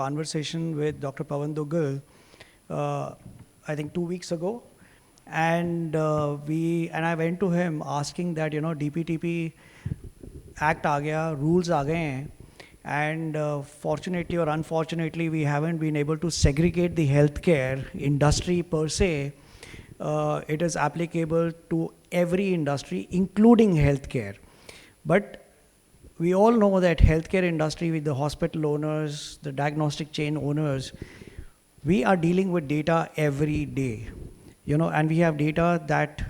conversation with Dr. Pavan Duggal, I think 2 weeks ago. And I went to him asking that, DPDP Act aa gaya, rules aa gaye hain, and fortunately or unfortunately, we haven't been able to segregate the healthcare industry per se. It is applicable to every industry, including healthcare. But we all know that healthcare industry with the hospital owners, the diagnostic chain owners, we are dealing with data every day, and we have data that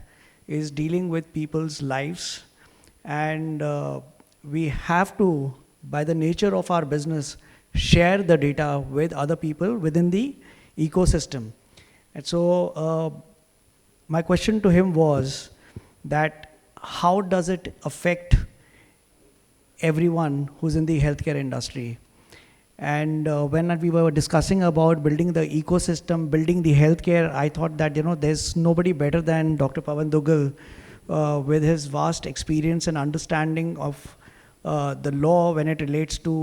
is dealing with people's lives, and we have to, by the nature of our business, share the data with other people within the ecosystem. And so my question to him was that how does it affect everyone who's in the healthcare industry? And when we were discussing about building the ecosystem, building the healthcare, I thought that, there's nobody better than Dr. Pavan Duggal with his vast experience and understanding of the law when it relates to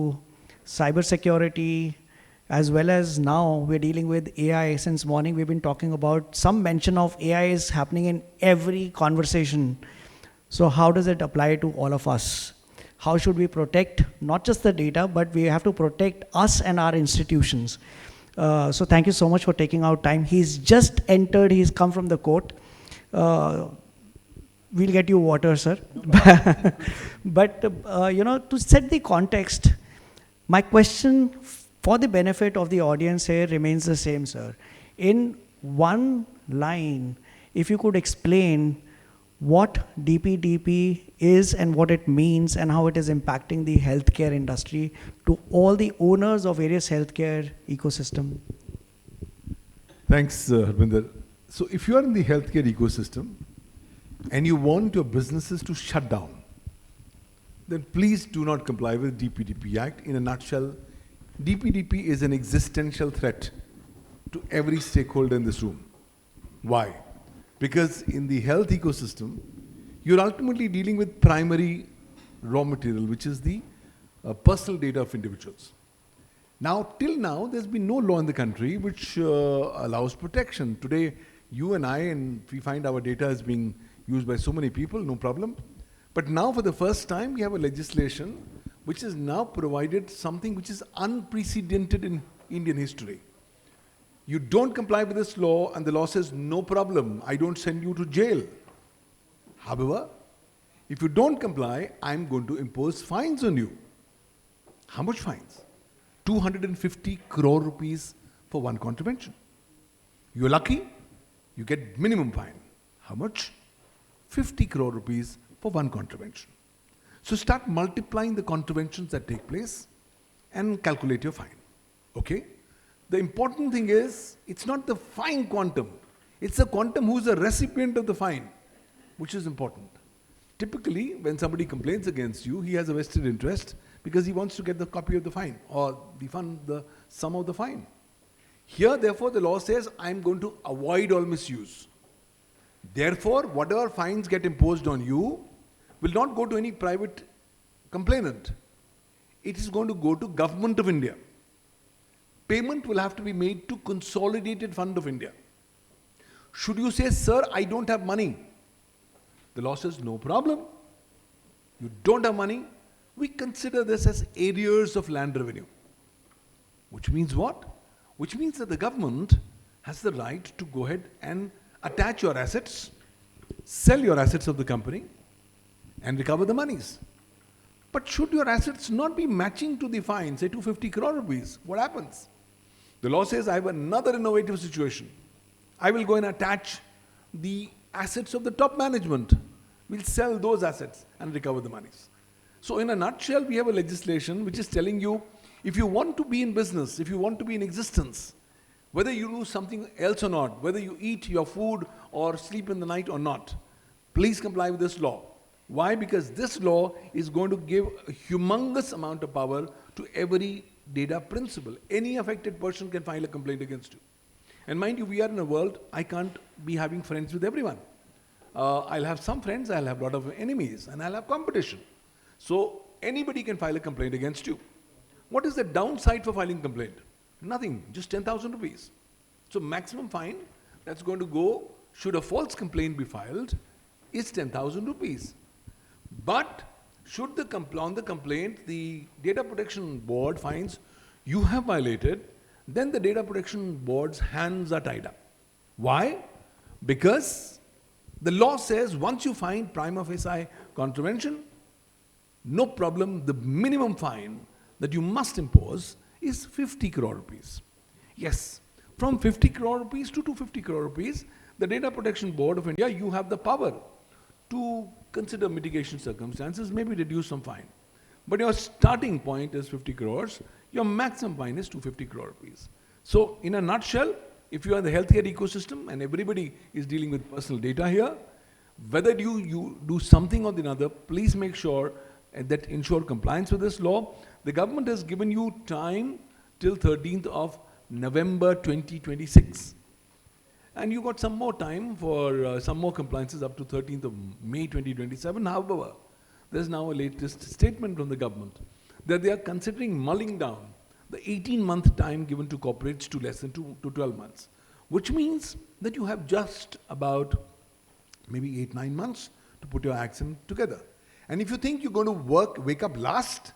cybersecurity, as well as now we're dealing with AI. Since morning we've been talking about some mention of AI is happening in every conversation. So how does it apply to all of us? How should we protect not just the data, but we have to protect us and our institutions? So thank you so much for taking out time. He's just entered, he's come from the court. We'll get you water, sir. But, to set the context, my question for the benefit of the audience here remains the same, sir. In one line, if you could explain what DPDP is and what it means and how it is impacting the healthcare industry to all the owners of various healthcare ecosystem. Thanks, Harbinder. So if you are in the healthcare ecosystem and you want your businesses to shut down, then please do not comply with DPDP Act. In a nutshell, DPDP is an existential threat to every stakeholder in this room. Why? Because in the health ecosystem, you're ultimately dealing with primary raw material, which is the personal data of individuals. Now, till now, there's been no law in the country which allows protection. Today, you and I, and we find our data is being used by so many people, no problem. But now, for the first time, we have a legislation which has now provided something which is unprecedented in Indian history. You don't comply with this law, and the law says, no problem, I don't send you to jail. However, if you don't comply, I'm going to impose fines on you. How much fines? 250 crore rupees for one contravention. You're lucky, you get minimum fine. How much? 50 crore rupees for one contravention. So start multiplying the contraventions that take place and calculate your fine. Okay? The important thing is, it's not the fine quantum, it's the quantum who's the recipient of the fine, which is important. Typically, when somebody complains against you, he has a vested interest because he wants to get the copy of the fine or the sum of the fine. Here, therefore, the law says, I'm going to avoid all misuse. Therefore, whatever fines get imposed on you will not go to any private complainant. It is going to go to Government of India. Payment will have to be made to Consolidated Fund of India. Should you say, sir, I don't have money? The law says, no problem. You don't have money. We consider this as arrears of land revenue. Which means what? Which means that the government has the right to go ahead and attach your assets, sell your assets of the company, and recover the monies. But should your assets not be matching to the fine, say 250 crore rupees, what happens? The law says, I have another innovative situation. I will go and attach the assets of the top management. We'll sell those assets and recover the monies. So in a nutshell, we have a legislation which is telling you, if you want to be in business, if you want to be in existence, whether you do something else or not, whether you eat your food or sleep in the night or not, please comply with this law. Why? Because this law is going to give a humongous amount of power to every data principal. Any affected person can file a complaint against you. And mind you, we are in a world, I can't be having friends with everyone. I'll have some friends, I'll have a lot of enemies, and I'll have competition. So anybody can file a complaint against you. What is the downside for filing a complaint? Nothing, just 10,000 rupees. So maximum fine that's going to go, should a false complaint be filed, is 10,000 rupees. But should on the complaint, the Data Protection Board finds you have violated, then the Data Protection Board's hands are tied up. Why? Because the law says once you find prima facie contravention, no problem, the minimum fine that you must impose is 50 crore rupees. Yes, from 50 crore rupees to 250 crore rupees, the Data Protection Board of India, you have the power to consider mitigation circumstances, maybe reduce some fine. But your starting point is 50 crores, your maximum fine is 250 crore rupees. So in a nutshell, if you are in the healthcare ecosystem and everybody is dealing with personal data here, whether you do something or the other, please make sure that ensure compliance with this law. The government has given you time till 13th of November 2026. And you got some more time for some more compliances up to 13th of May 2027. However, there's now a latest statement from the government that they are considering mulling down the 18-month time given to corporates to less than 2 to 12 months, which means that you have just about maybe 8-9 months to put your acts in together. And if you think you're going to wake up last,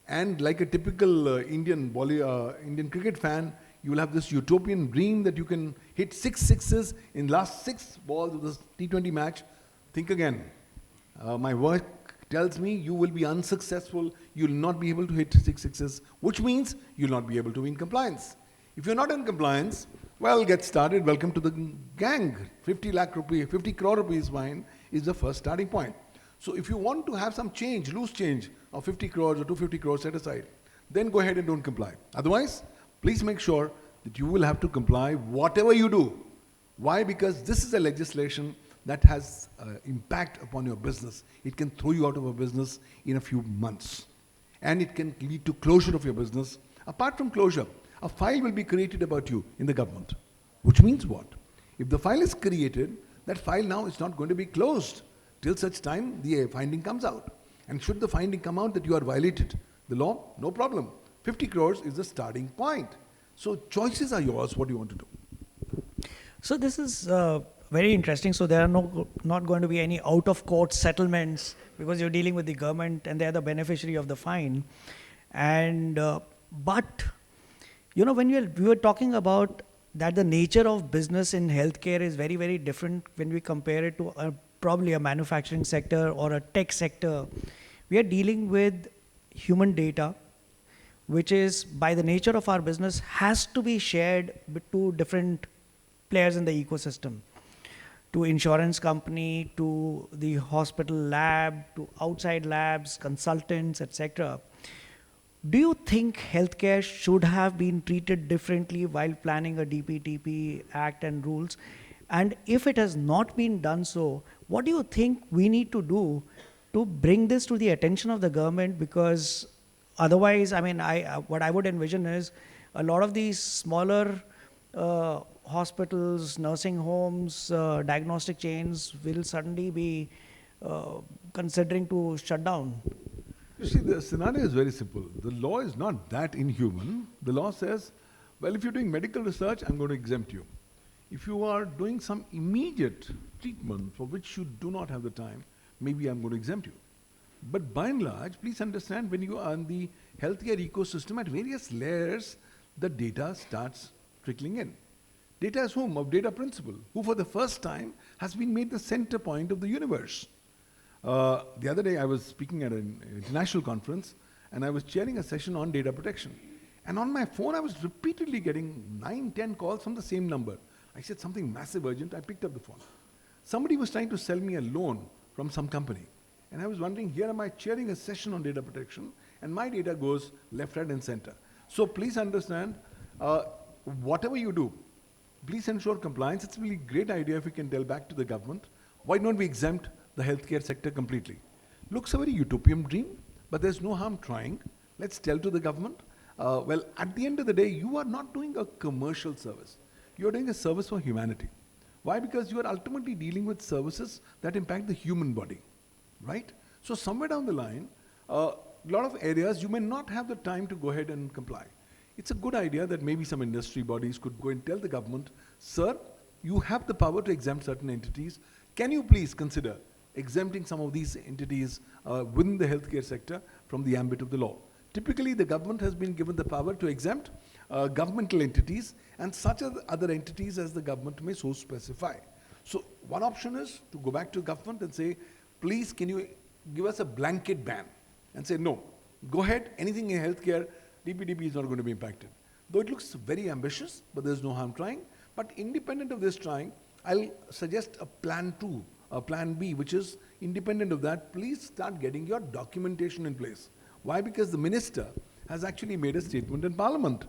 and like a typical Indian cricket fan, you will have this utopian dream that you can hit 6 sixes in last 6 balls of this T20 match, think again. My work tells me you will be unsuccessful, you will not be able to hit 6 sixes, which means you will not be able to be in compliance. If you're not in compliance, well, get started, welcome to the gang. 50 crore rupees fine is the first starting point. So if you want to have some change, loose change of 50 crores or 250 crores set aside, then go ahead and don't comply. Otherwise, please make sure that you will have to comply whatever you do. Why? Because this is a legislation that has impact upon your business. It can throw you out of a business in a few months. And it can lead to closure of your business. Apart from closure, a file will be created about you in the government. Which means what? If the file is created, that file now is not going to be closed till such time the finding comes out. And should the finding come out that you are violated the law, no problem. 50 crores is the starting point. So choices are yours, what do you want to do? So this is very interesting. So there are not going to be any out-of-court settlements because you're dealing with the government and they're the beneficiary of the fine. And but you know, when we were talking about that, the nature of business in healthcare is very, very different when we compare it to probably a manufacturing sector or a tech sector. We are dealing with human data, which is by the nature of our business has to be shared to different players in the ecosystem, to insurance company, to the hospital lab, to outside labs, consultants, etc. Do you think healthcare should have been treated differently while planning a DPDP Act and rules? And if it has not been done so, what do you think we need to do to bring this to the attention of the government? Because otherwise, I mean, what I would envision is a lot of these smaller hospitals, nursing homes, diagnostic chains will suddenly be considering to shut down. You see, the scenario is very simple. The law is not that inhuman. The law says, well, if you're doing medical research, I'm going to exempt you. If you are doing some immediate treatment for which you do not have the time, maybe I'm going to exempt you. But by and large, please understand, when you are in the healthcare ecosystem at various layers, the data starts trickling in. Data is whom? Of data principle, who for the first time has been made the center point of the universe. The other day I was speaking at an international conference and I was chairing a session on data protection. And on my phone I was repeatedly getting 9-10 calls from the same number. I said something massive urgent, I picked up the phone. Somebody was trying to sell me a loan from some company. And I was wondering, here am I chairing a session on data protection and my data goes left, right and center. So please understand, whatever you do, please ensure compliance. It's a really great idea if we can tell back to the government. Why don't we exempt the healthcare sector completely? Looks a very utopian dream, but there's no harm trying. Let's tell to the government, well, at the end of the day, you are not doing a commercial service. You're doing a service for humanity. Why? Because you are ultimately dealing with services that impact the human body, right? So somewhere down the line, a lot of areas you may not have the time to go ahead and comply. It's a good idea that maybe some industry bodies could go and tell the government, sir, you have the power to exempt certain entities. Can you please consider exempting some of these entities within the healthcare sector from the ambit of the law? Typically, the government has been given the power to exempt governmental entities and such other entities as the government may so specify. So one option is to go back to government and say, please can you give us a blanket ban and say, no, go ahead, anything in healthcare, DPDP is not going to be impacted. Though it looks very ambitious, but there's no harm trying. But independent of this trying, I'll suggest a plan 2, a plan B, which is independent of that. Please start getting your documentation in place. Why? Because the minister has actually made a statement in Parliament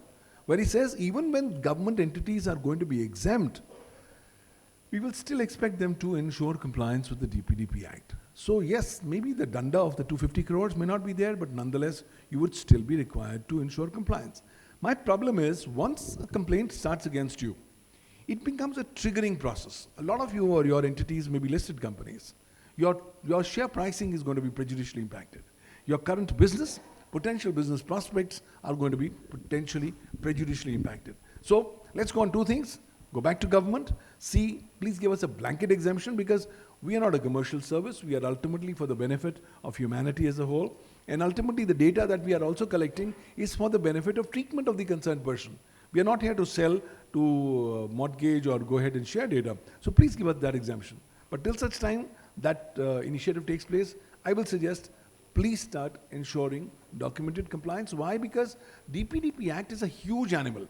where he says even when government entities are going to be exempt, we will still expect them to ensure compliance with the DPDP Act. So yes, maybe the danda of the 250 crores may not be there, but nonetheless, you would still be required to ensure compliance. My problem is, once a complaint starts against you, it becomes a triggering process. A lot of you or your entities may be listed companies. Your share pricing is going to be prejudicially impacted. Your current business, potential business prospects are going to be potentially prejudicially impacted. So let's go on 2 things. Go back to government, see, please give us a blanket exemption because we are not a commercial service. We are ultimately for the benefit of humanity as a whole. And ultimately the data that we are also collecting is for the benefit of treatment of the concerned person. We are not here to sell, to mortgage or go ahead and share data. So please give us that exemption. But till such time that initiative takes place, I will suggest please start ensuring documented compliance. Why? Because DPDP Act is a huge animal.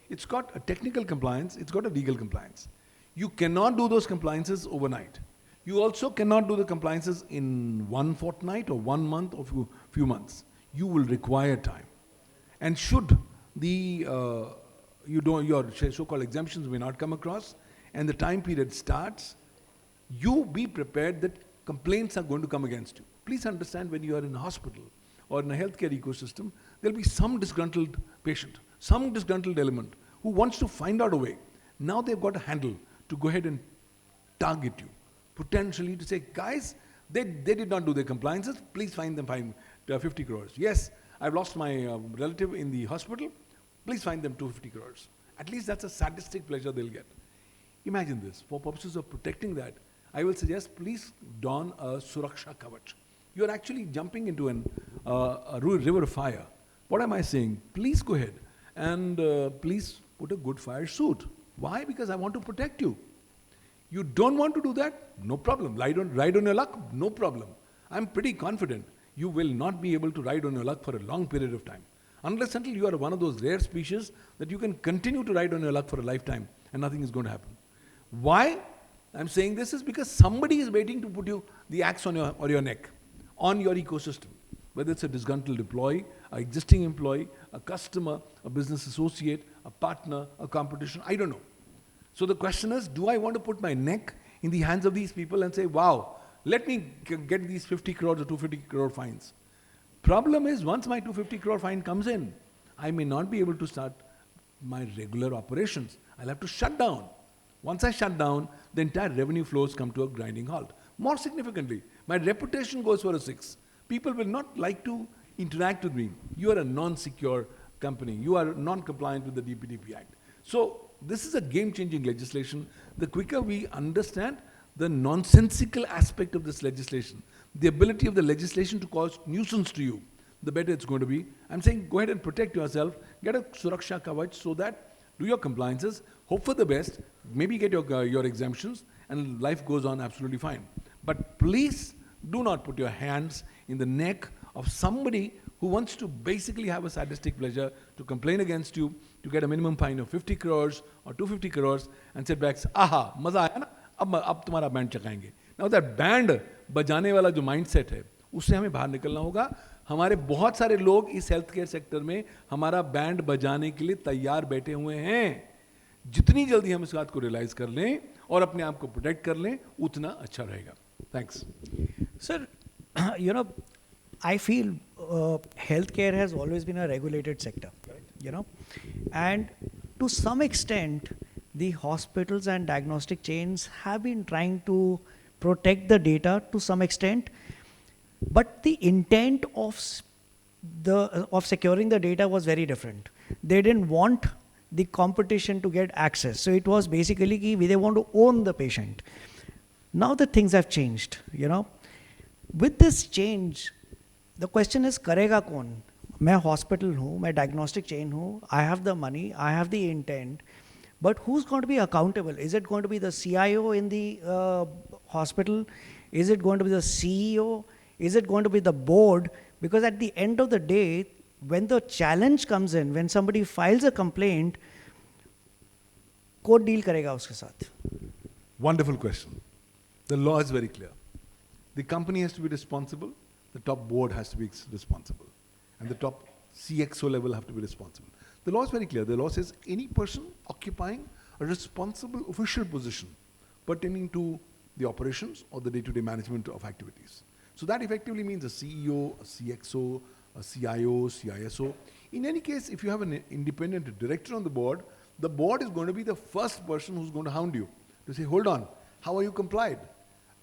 It's got a technical compliance, it's got a legal compliance. You cannot do those compliances overnight. You also cannot do the compliances in 1 fortnight or 1 month or few months. You will require time. And should the your so-called exemptions may not come across and the time period starts, you be prepared that complaints are going to come against you. Please understand, when you are in a hospital or in a healthcare ecosystem, there'll be some disgruntled patient, some disgruntled element who wants to find out a way. Now they've got a handle to go ahead and target you, potentially to say, guys, they did not do their compliances, please fine them 50 crores. Yes, I've lost my relative in the hospital, please fine them 250 crores. At least that's a sadistic pleasure they'll get. Imagine this, for purposes of protecting that, I will suggest please don a Suraksha Kavach. You are actually jumping into a river of fire. What am I saying? Please go ahead and please put a good fire suit. Why? Because I want to protect you. You don't want to do that? No problem. Ride on your luck? No problem. I'm pretty confident you will not be able to ride on your luck for a long period of time. Unless until you are one of those rare species that you can continue to ride on your luck for a lifetime and nothing is going to happen. Why I'm saying this is because somebody is waiting to put you the axe on your neck, on your ecosystem. Whether it's a disgruntled employee, an existing employee, a customer, a business associate, a partner, a competition, I don't know. So the question is, do I want to put my neck in the hands of these people and say, wow, let me get these 50 crores or 250 crore fines? Problem is, once my 250 crore fine comes in, I may not be able to start my regular operations. I'll have to shut down. Once I shut down, the entire revenue flows come to a grinding halt. More significantly, my reputation goes for a 6. People will not like to interact with me. You are a non-secure company. You are non-compliant with the DPDP Act. So this is a game-changing legislation. The quicker we understand the nonsensical aspect of this legislation, the ability of the legislation to cause nuisance to you, the better it's going to be. I'm saying go ahead and protect yourself, get a Suraksha Kavach so that do your compliances, hope for the best, maybe get your exemptions, and life goes on absolutely fine. But please do not put your hands in the neck of somebody who wants to basically have a sadistic pleasure to complain against you, to get a minimum fine of 50 crores or 250 crores and sit back, aha, maza aaya na, ab tumhara band chakayenge. Now that band बजाने वाला जो mindset है, उससे हमें बाहर निकलना होगा. हमारे बहुत सारे लोग इस हेल्थ केयर सेक्टर में हमारा बैंड बजाने के लिए तैयार बैठे हुए हैं. जितनी जल्दी हम इस बात को रियलाइज कर लें और अपने आप को प्रोटेक्ट कर लें, उतना अच्छा रहेगा. Thanks. Sir, you know, I feel healthcare has always been a regulated sector, you know, and to some extent, the hospitals and diagnostic chains have been trying to protect the data to some extent, but the intent of securing the data was very different. they didn't want the competition to get access. So it was basically they want to own the patient. Now the things have changed, you know. With this change, the question is, करेगा कौन? मैं hospital हूँ, मैं diagnostic chain हूँ, I have the money, I have the intent, but who's going to be accountable? Is it going to be the CIO in the hospital? Is it going to be the CEO? Is it going to be the board? Because at the end of the day, when the challenge comes in, when somebody files a complaint, court deal करेगा उसके साथ? Wonderful question. The law is very clear. The company has to be responsible, the top board has to be responsible, and the top CXO level have to be responsible. The law is very clear. The law says any person occupying a responsible official position pertaining to the operations or the day-to-day management of activities. So that effectively means a CEO, a CXO, a CIO, CISO. In any case, if you have an independent director on the board is going to be the first person who's going to hound you to say, hold on, how are you complied?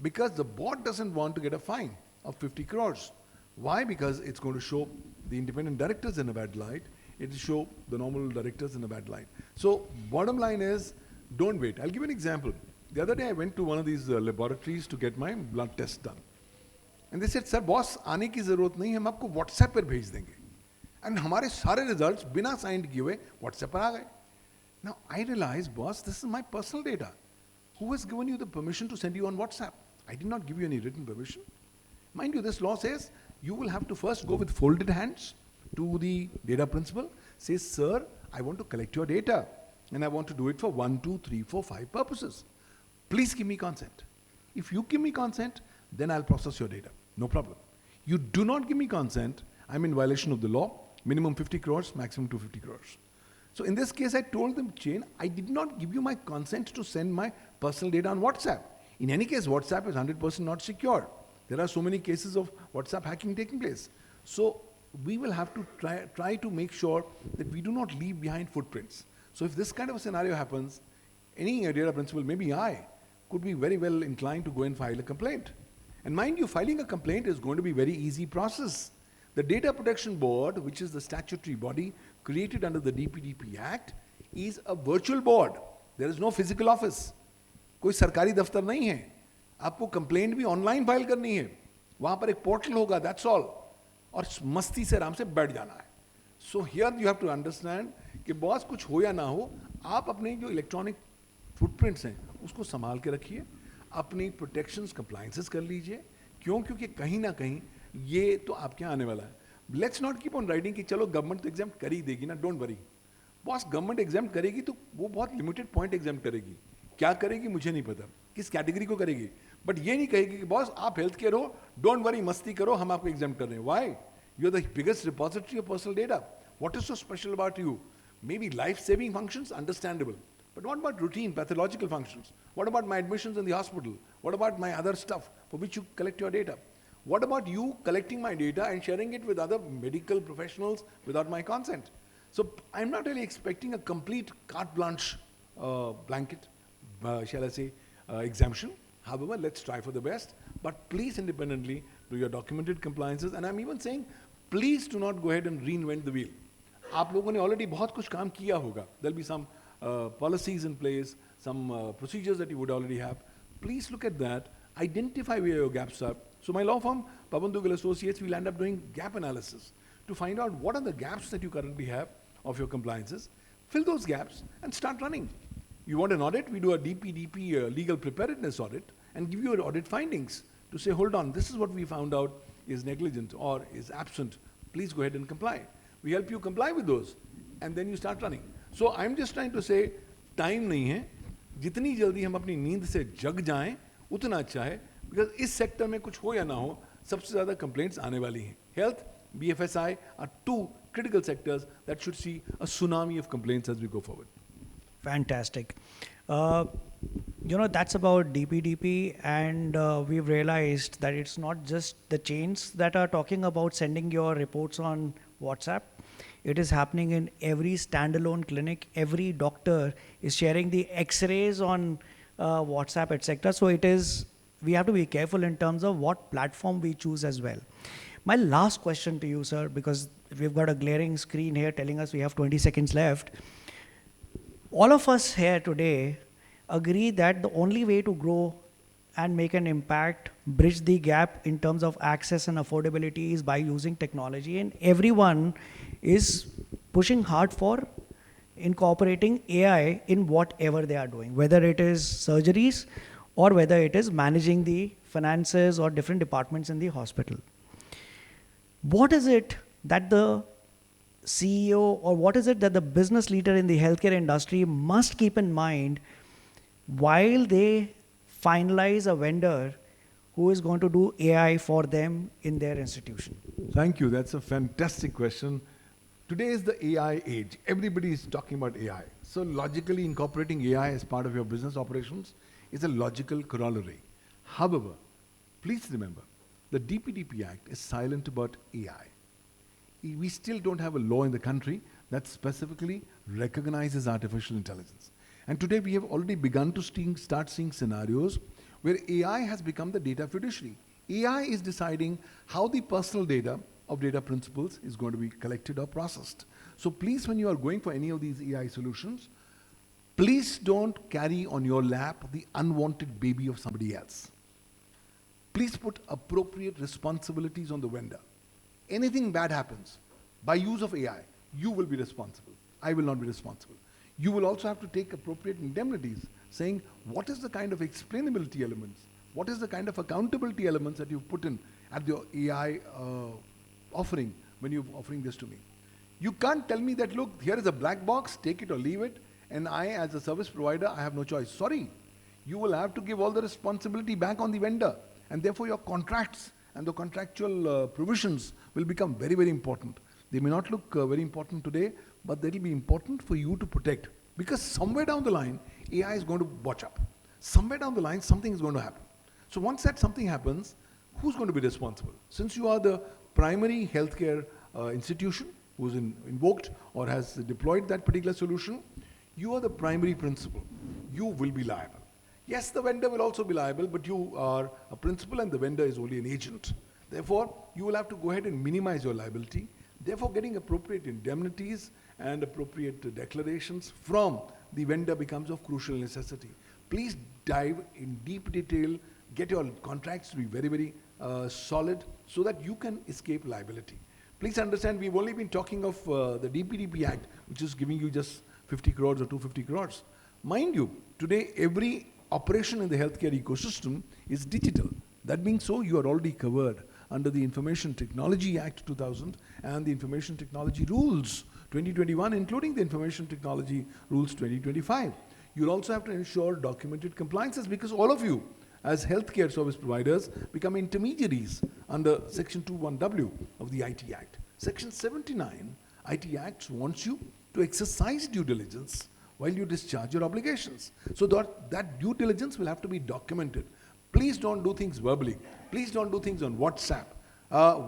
Because the board doesn't want to get a fine of 50 crores. Why? Because it's going to show the independent directors in a bad light. It will show the normal directors in a bad light. So bottom line is, don't wait. I'll give you an example. The other day I went to one of these laboratories to get my blood test done. And they said, sir, boss, आने की ज़रूरत नहीं है, हम आपको WhatsApp पर भेज देंगे. And हमारे सारे results बिना signed किए हुए WhatsApp पर आ गए. Now I realized, boss, this is my personal data. Who has given you the permission to send you on WhatsApp? I did not give you any written permission. Mind you, this law says you will have to first go with folded hands to the data principal, says, sir, I want to collect your data and I want to do it for 1, 2, 3, 4, 5 purposes. Please give me consent. If you give me consent, then I'll process your data. No problem. You do not give me consent, I'm in violation of the law, minimum 50 crores, maximum 250 crores. So in this case, I told them, chain, I did not give you my consent to send my personal data on WhatsApp. In any case, WhatsApp is 100% not secure. There are so many cases of WhatsApp hacking taking place. So we will have to try to make sure that we do not leave behind footprints. So if this kind of a scenario happens, any data principal, maybe I, could be very well inclined to go and file a complaint. And mind you, filing a complaint is going to be a very easy process. The Data Protection Board, which is the statutory body created under the DPDP Act, is a virtual board. There is no physical office. कोई सरकारी दफ्तर नहीं है. आपको complaint भी online file करनी है. वहां पर एक पोर्टल होगा, दैट्स ऑल. और मस्ती से आराम से बैठ जाना है. So here you have to understand कि बॉस कुछ हो या ना हो, आप अपने जो इलेक्ट्रॉनिक फुटप्रिंट्स हैं उसको संभाल के रखिए, अपनी प्रोटेक्शंस कंप्लायंसेस कर लीजिए. क्यों? क्योंकि कहीं ना कहीं ये तो आपके आने वाला है. Let's not keep on writing कि चलो गवर्नमेंट तो एग्जाम कर ही देगी ना, don't worry. Boss government exam करेगी तो वो बहुत लिमिटेड पॉइंट एग्जाम करेगी. क्या करेगी मुझे नहीं पता, किस कैटेगरी को करेगी, बट ये नहीं कहेगी कि बॉस आप हेल्थ केयर हो, डोंट वरी, मस्ती करो, हम आपको एग्जाम कर रहे हैं. Why? You are the biggest repository of personal data. What is so special about you? Maybe life-saving functions, understandable. But what about routine pathological functions? What about my admissions in the hospital? What about my other stuff for which you collect your data? What about you collecting my data and sharing it with other medical professionals without my consent? So I'm not really expecting a complete carte blanche blanket, shall I say, exemption. However, let's try for the best. But please independently do your documented compliances. And I'm even saying, please do not go ahead and reinvent the wheel. आप लोगों ने already बहुत कुछ काम किया होगा. There'll be some policies in place, some procedures that you would already have. Please look at that. Identify where your gaps are. So my law firm, Pavan Duggal Associates, will end up doing gap analysis to find out what are the gaps that you currently have of your compliances. Fill those gaps and start running. You want an audit? We do a DPDP legal preparedness audit and give you your audit findings to say, hold on, this is what we found out is negligent or is absent. Please go ahead and comply. We help you comply with those, and then you start running. So I'm just trying to say, time नहीं है. जितनी जल्दी हम अपनी नींद से जग जाएं, उतना अच्छा है. Because इस सेक्टर में कुछ हो या ना हो, सबसे ज़्यादा complaints आने वाली हैं. Health, BFSI are two critical sectors that should see a tsunami of complaints as we go forward. Fantastic. That's about DPDP, and we've realized that it's not just the chains that are talking about sending your reports on WhatsApp. It is happening in every standalone clinic. Every doctor is sharing the X-rays on WhatsApp, etc. So we have to be careful in terms of what platform we choose as well. My last question to you, sir, because we've got a glaring screen here telling us we have 20 seconds left. All of us here today agree that the only way to grow and make an impact, bridge the gap in terms of access and affordability is by using technology, and everyone is pushing hard for incorporating AI in whatever they are doing, whether it is surgeries or whether it is managing the finances or different departments in the hospital. What is it that the CEO or what is it that the business leader in the healthcare industry must keep in mind while they finalize a vendor who is going to do AI for them in their institution? Thank you. That's a fantastic question. Today is the AI age. Everybody is talking about AI. So logically incorporating AI as part of your business operations is a logical corollary. However, please remember, the DPDP Act is silent about AI. We still don't have a law in the country that specifically recognizes artificial intelligence. And today we have already begun to start seeing scenarios where AI has become the data fiduciary. AI is deciding how the personal data of data principals is going to be collected or processed. So please, when you are going for any of these AI solutions, please don't carry on your lap the unwanted baby of somebody else. Please put appropriate responsibilities on the vendor. Anything bad happens, by use of AI, you will be responsible. I will not be responsible. You will also have to take appropriate indemnities, saying what is the kind of explainability elements, what is the kind of accountability elements that you've put in at the AI offering when you're offering this to me. You can't tell me that, look, here is a black box, take it or leave it, and I, as a service provider, I have no choice. Sorry, you will have to give all the responsibility back on the vendor, and therefore your contracts and the contractual provisions will become very, very important. They may not look very important today, but they will be important for you to protect. Because somewhere down the line, AI is going to watch up. Somewhere down the line, something is going to happen. So once that something happens, who's going to be responsible? Since you are the primary healthcare institution who's invoked or has deployed that particular solution, you are the primary principal. You will be liable. Yes, the vendor will also be liable, but you are a principal and the vendor is only an agent. Therefore, you will have to go ahead and minimize your liability. Therefore, getting appropriate indemnities and appropriate declarations from the vendor becomes of crucial necessity. Please dive in deep detail, get your contracts to be very, very solid so that you can escape liability. Please understand, we've only been talking of the DPDP Act, which is giving you just 50 crores or 250 crores. Mind you, today every operation in the healthcare ecosystem is digital. That being so, you are already covered under the Information Technology Act 2000 and the Information Technology Rules 2021, including the Information Technology Rules 2025. You'll also have to ensure documented compliances because all of you, as healthcare service providers, become intermediaries under Section 21W of the IT Act. Section 79 IT Act wants you to exercise due diligence while you discharge your obligations. So that due diligence will have to be documented. Please don't do things verbally. Please don't do things on WhatsApp.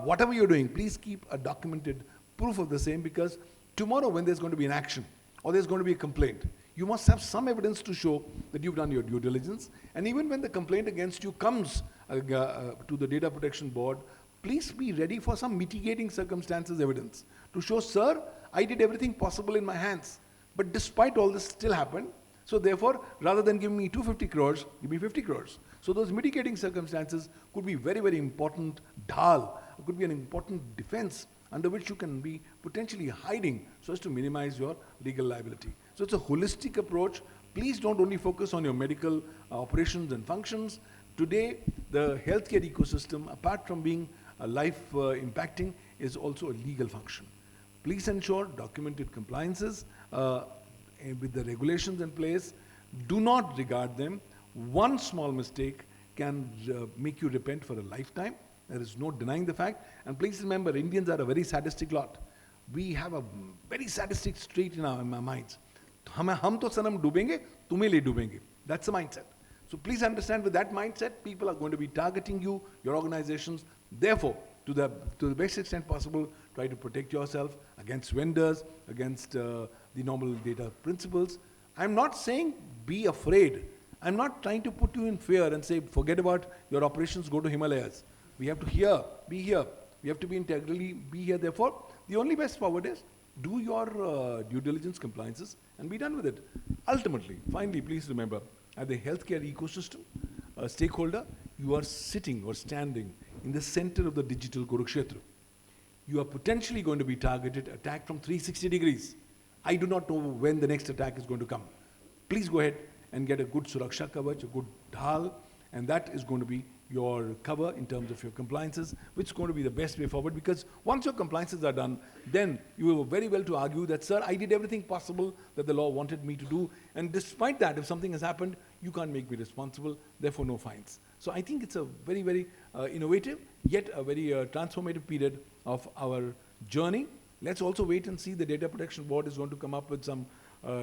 Whatever you're doing, please keep a documented proof of the same because tomorrow when there's going to be an action or there's going to be a complaint, you must have some evidence to show that you've done your due diligence. And even when the complaint against you comes to the Data Protection Board, please be ready for some mitigating circumstances evidence to show, sir, I did everything possible in my hands. But despite all this still happened. So therefore, rather than giving me 250 crores, give me 50 crores. So those mitigating circumstances could be very, very important dhal. It could be an important defense under which you can be potentially hiding so as to minimize your legal liability. So it's a holistic approach. Please don't only focus on your medical operations and functions. Today, the healthcare ecosystem, apart from being life impacting, is also a legal function. Please ensure documented compliances with the regulations in place. Do not regard them. One small mistake can make you repent for a lifetime. There is no denying the fact. And please remember, Indians are a very sadistic lot. We have a very sadistic streak in our minds. Hum to sanam dubenge, tumhe le dubenge. That's the mindset. So please understand, with that mindset, people are going to be targeting you, your organizations. Therefore, to the best extent possible, try to protect yourself against vendors, against the normal data principles. I'm not saying be afraid. I'm not trying to put you in fear and say, forget about your operations, go to Himalayas. We have to be here. We have to be integrally be here. Therefore, the only best forward is do your due diligence compliances and be done with it. Ultimately, finally, please remember, at the healthcare ecosystem, a stakeholder, you are sitting or standing in the center of the digital Kurukshetra. You are potentially going to be targeted, attacked from 360 degrees. I do not know when the next attack is going to come. Please go ahead and get a good Suraksha Kavach, a good dhal, and that is going to be your cover in terms of your compliances, which is going to be the best way forward, because once your compliances are done, then you will very well to argue that, sir, I did everything possible that the law wanted me to do, and despite that, if something has happened, you can't make me responsible, therefore no fines. So I think it's a very, very innovative, yet a very transformative period of our journey. Let's also wait and see. The Data Protection Board is going to come up with some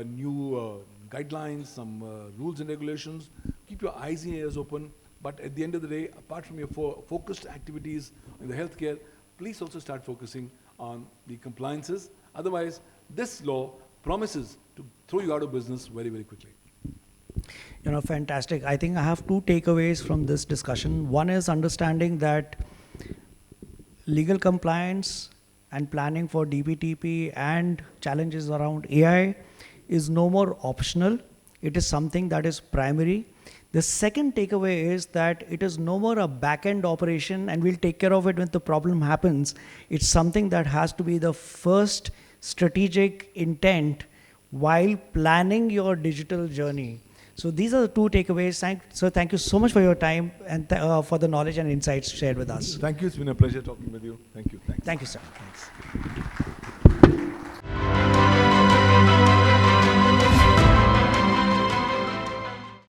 new guidelines, some rules and regulations. Keep your eyes and ears open. But at the end of the day, apart from your focused activities in the healthcare, please also start focusing on the compliances. Otherwise, this law promises to throw you out of business very, very quickly. You know, fantastic. I think I have two takeaways from this discussion. One is understanding that legal compliance and planning for DPDP and challenges around AI is no more optional. It is something that is primary. The second takeaway is that it is no more a back-end operation and we'll take care of it when the problem happens. It's something that has to be the first strategic intent while planning your digital journey. So these are the two takeaways. So thank you so much for your time and for the knowledge and insights shared with us. Thank you. It's been a pleasure talking with you. Thank you. Thanks. Thank you, sir. Thanks.